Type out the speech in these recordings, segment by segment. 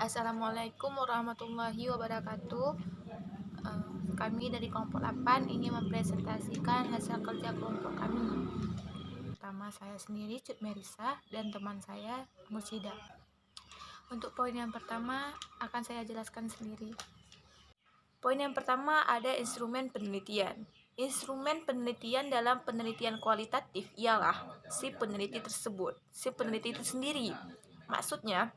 Assalamualaikum warahmatullahi wabarakatuh. Kami dari kelompok 8 ingin mempresentasikan hasil kerja kelompok kami. Pertama, saya sendiri Cut Merisa dan teman saya Mursida. Untuk poin yang pertama akan saya jelaskan sendiri. Poin yang pertama ada instrumen penelitian. Instrumen penelitian dalam penelitian kualitatif ialah si peneliti tersebut, si peneliti itu sendiri. Maksudnya,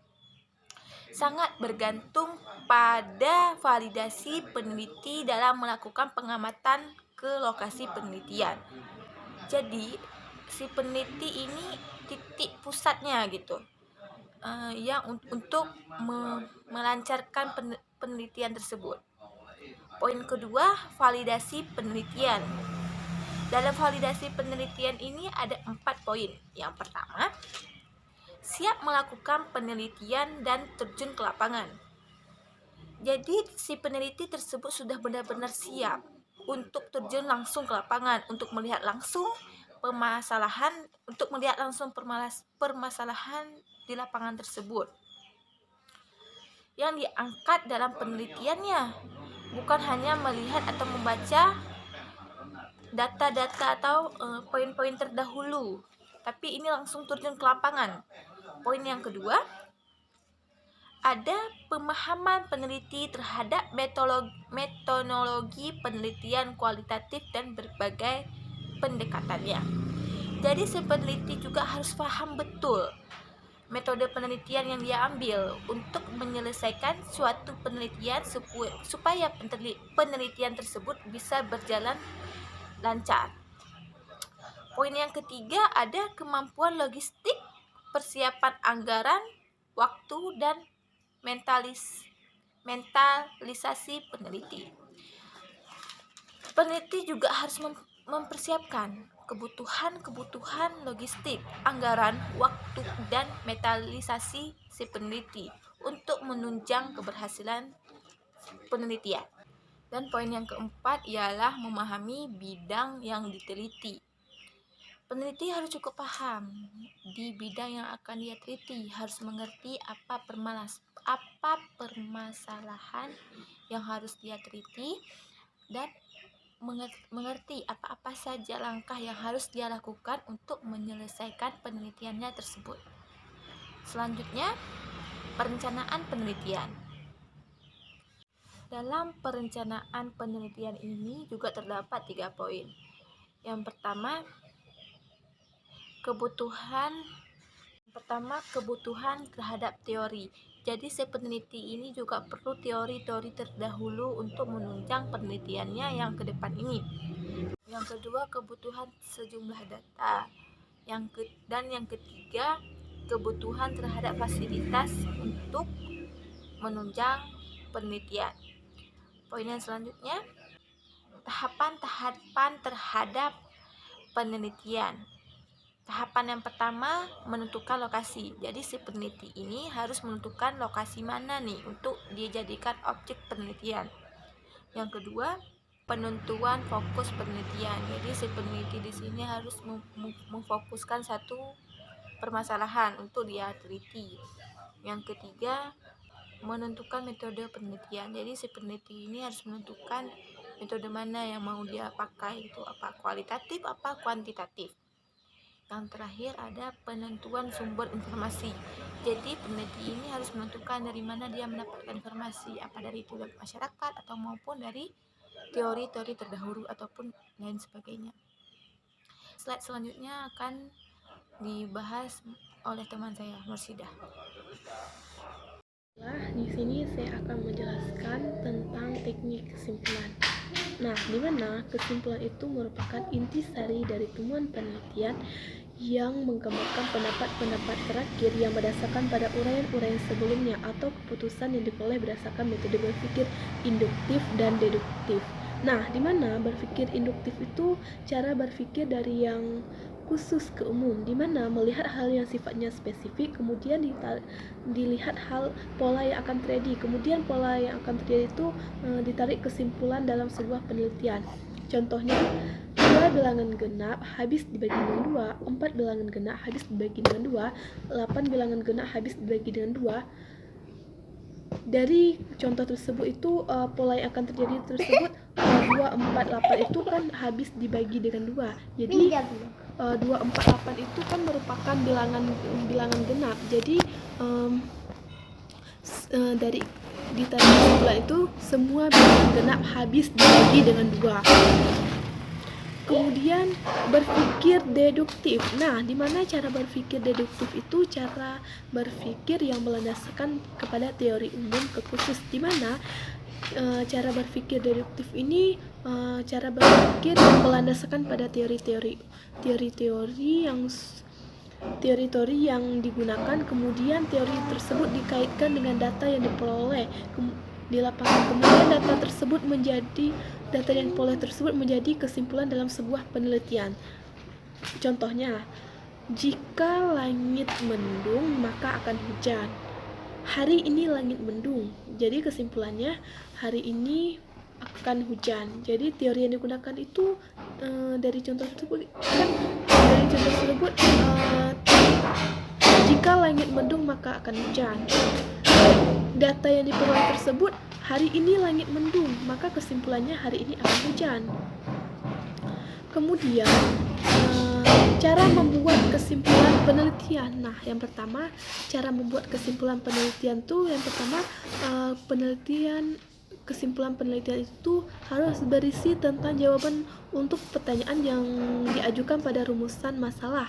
sangat bergantung pada validasi peneliti dalam melakukan pengamatan ke lokasi penelitian. Jadi si peneliti ini titik pusatnya gitu, yang untuk melancarkan penelitian tersebut. Poin kedua, validasi penelitian. Dalam validasi penelitian ini ada 4 poin. Yang pertama, siap melakukan penelitian dan terjun ke lapangan. Jadi si peneliti tersebut sudah benar-benar siap untuk terjun langsung ke lapangan, untuk melihat langsung permasalahan di lapangan tersebut yang diangkat dalam penelitiannya, bukan hanya melihat atau membaca data-data atau poin-poin terdahulu, tapi ini langsung terjun ke lapangan. Poin yang kedua, ada pemahaman peneliti terhadap metodologi penelitian kualitatif dan berbagai pendekatannya. Jadi si peneliti juga harus paham betul metode penelitian yang dia ambil untuk menyelesaikan suatu penelitian supaya penelitian tersebut bisa berjalan lancar. Poin yang ketiga ada kemampuan logistik, persiapan anggaran, waktu, dan mentalisasi peneliti. Peneliti juga harus mempersiapkan kebutuhan logistik, anggaran, waktu, dan mentalisasi si peneliti untuk menunjang keberhasilan penelitian. Dan poin yang keempat ialah memahami bidang yang diteliti. Peneliti harus cukup paham di bidang yang akan dia teliti, harus mengerti apa permasalahan yang harus dia teliti, dan mengerti apa-apa saja langkah yang harus dia lakukan untuk menyelesaikan penelitiannya tersebut. Selanjutnya, perencanaan penelitian. Dalam perencanaan penelitian ini juga terdapat 3 poin. Yang pertama, kebutuhan terhadap teori. Jadi si peneliti ini juga perlu teori-teori terdahulu untuk menunjang penelitiannya yang ke depan ini. Yang kedua, kebutuhan sejumlah data. Dan yang ketiga, kebutuhan terhadap fasilitas untuk menunjang penelitian. Poin yang selanjutnya, tahapan-tahapan terhadap penelitian. Tahapan yang pertama, menentukan lokasi. Jadi si peneliti ini harus menentukan lokasi mana nih untuk dijadikan objek penelitian. Yang kedua, penentuan fokus penelitian. Jadi si peneliti di sini harus memfokuskan satu permasalahan untuk dia teliti. Yang ketiga, menentukan metode penelitian. Jadi si peneliti ini harus menentukan metode mana yang mau dia pakai, itu apa kualitatif, apa kuantitatif. Yang terakhir ada penentuan sumber informasi. Jadi peneliti ini harus menentukan dari mana dia mendapatkan informasi, apa dari itu masyarakat atau maupun dari teori-teori terdahulu ataupun lain sebagainya. Slide selanjutnya akan dibahas oleh teman saya Mursida. Di sini saya akan menjelaskan tentang teknik kesimpulan. Nah, di mana kesimpulan itu merupakan intisari dari temuan penelitian yang menggambarkan pendapat-pendapat terakhir yang berdasarkan pada uraian-uraian sebelumnya atau keputusan yang diperoleh berdasarkan metode berpikir induktif dan deduktif. Nah, di mana berpikir induktif itu cara berpikir dari yang khusus ke umum, di mana melihat hal yang sifatnya spesifik, kemudian dilihat pola yang akan terjadi, kemudian pola yang akan terjadi itu ditarik kesimpulan dalam sebuah penelitian. Contohnya, 2 bilangan genap habis dibagi dengan 2, 4 bilangan genap habis dibagi dengan 2, 8 bilangan genap habis dibagi dengan 2. dari contoh tersebut itu pola yang akan terjadi tersebut 2, 4, 8 itu kan habis dibagi dengan 2. Jadi 2, 4, 8 itu kan merupakan bilangan genap. Jadi dari ditarik kesimpulan itu semua bilangan genap habis dibagi dengan 2. Kemudian berpikir deduktif. Nah, di mana cara berpikir deduktif itu cara berpikir yang melandaskan kepada teori umum ke khusus, di mana cara berpikir deduktif ini cara berpikir yang melandaskan pada teori-teori yang digunakan, kemudian teori tersebut dikaitkan dengan data yang diperoleh di lapangan, kemudian data yang diperoleh tersebut menjadi kesimpulan dalam sebuah penelitian. Contohnya, jika langit mendung maka akan hujan. Hari ini langit mendung, jadi kesimpulannya hari ini akan hujan. Jadi teori yang digunakan itu dari contoh tersebut jika langit mendung maka akan hujan. Data yang diperoleh tersebut hari ini langit mendung, maka kesimpulannya hari ini akan hujan. Kemudian cara membuat kesimpulan penelitian. Nah, yang pertama, cara membuat kesimpulan penelitian itu yang pertama kesimpulan penelitian itu harus berisi tentang jawaban untuk pertanyaan yang diajukan pada rumusan masalah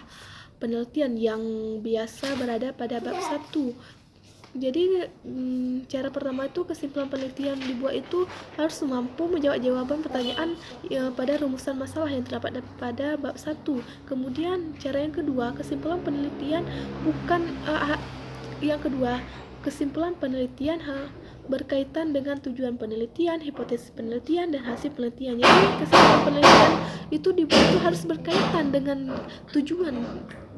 penelitian yang biasa berada pada bab 1. Jadi cara pertama itu kesimpulan penelitian dibuat itu harus mampu menjawab jawaban pertanyaan pada rumusan masalah yang terdapat pada bab 1. Kemudian cara yang kedua, kesimpulan penelitian kesimpulan penelitian berkaitan dengan tujuan penelitian, hipotesis penelitian, dan hasil penelitian. Jadi kesimpulan penelitian itu dibuat itu harus berkaitan dengan tujuan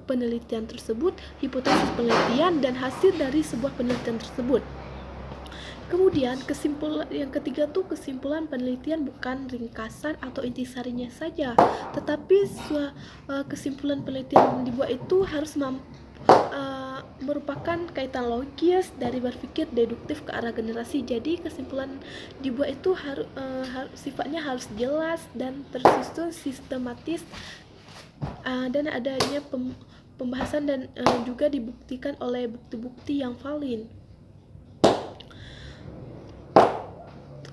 penelitian tersebut, hipotesis penelitian, dan hasil dari sebuah penelitian tersebut. Kemudian kesimpulan yang ketiga tuh kesimpulan penelitian bukan ringkasan atau intisarinya saja, tetapi kesimpulan penelitian yang dibuat itu harus merupakan kaitan logis dari berpikir deduktif ke arah generasi. Jadi kesimpulan dibuat itu sifatnya harus jelas dan tersusun sistematis dan adanya pembahasan dan juga dibuktikan oleh bukti-bukti yang valid.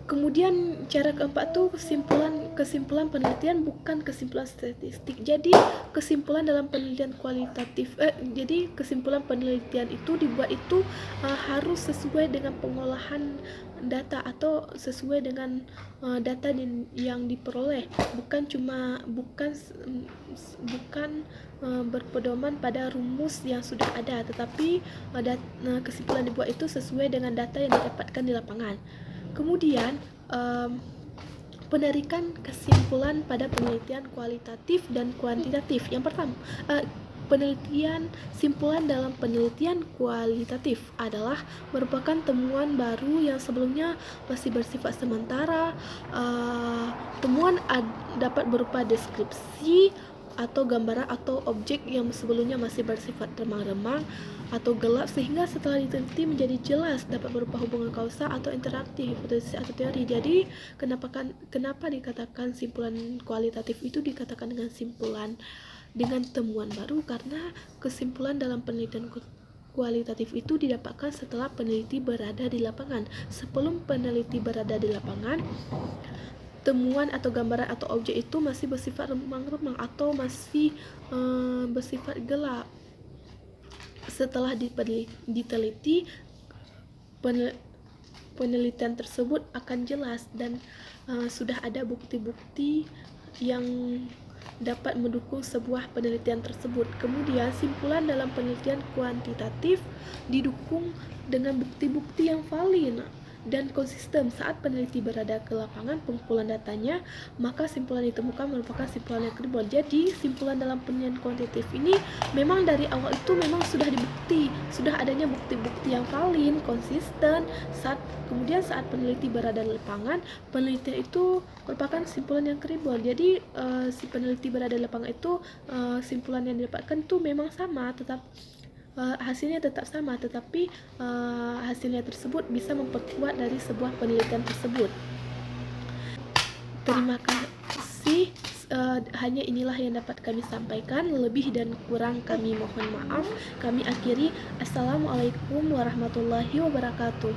Kemudian cara keempat tuh kesimpulan penelitian bukan kesimpulan statistik. Jadi kesimpulan dalam penelitian kualitatif jadi kesimpulan penelitian itu dibuat itu harus sesuai dengan pengolahan data atau sesuai dengan data yang diperoleh, bukan berpedoman pada rumus yang sudah ada, tetapi kesimpulan dibuat itu sesuai dengan data yang didapatkan di lapangan. Kemudian penarikan kesimpulan pada penelitian kualitatif dan kuantitatif. Yang pertama, simpulan dalam penelitian kualitatif adalah merupakan temuan baru yang sebelumnya masih bersifat sementara. Temuan dapat berupa deskripsi atau gambaran atau objek yang sebelumnya masih bersifat remang-remang atau gelap, sehingga setelah diteliti menjadi jelas, dapat berupa hubungan kausal atau interaksi, hipotesis atau teori. Jadi kenapa dikatakan simpulan kualitatif itu dikatakan dengan simpulan dengan temuan baru? Karena kesimpulan dalam penelitian kualitatif itu didapatkan setelah peneliti berada di lapangan. Sebelum peneliti berada di lapangan, temuan atau gambaran atau objek itu masih bersifat remang-remang atau masih bersifat gelap. Setelah diteliti, penelitian tersebut akan jelas dan sudah ada bukti-bukti yang dapat mendukung sebuah penelitian tersebut. Kemudian simpulan dalam penelitian kuantitatif didukung dengan bukti-bukti yang valid dan konsisten. Saat peneliti berada ke lapangan pengumpulan datanya, maka simpulan ditemukan merupakan simpulan yang kredibel. Jadi simpulan dalam penelitian kuantitatif ini memang dari awal itu memang sudah dibukti, sudah adanya bukti-bukti yang valid, konsisten. Kemudian saat peneliti berada di lapangan, penelitian itu merupakan simpulan yang kredibel. Jadi si peneliti berada di lapangan itu simpulan yang didapatkan itu memang sama, hasilnya tetap sama, tetapi hasilnya tersebut bisa memperkuat dari sebuah penelitian tersebut. Terima kasih. Hanya inilah yang dapat kami sampaikan. Lebih dan kurang kami mohon maaf. Kami akhiri. Assalamualaikum warahmatullahi wabarakatuh.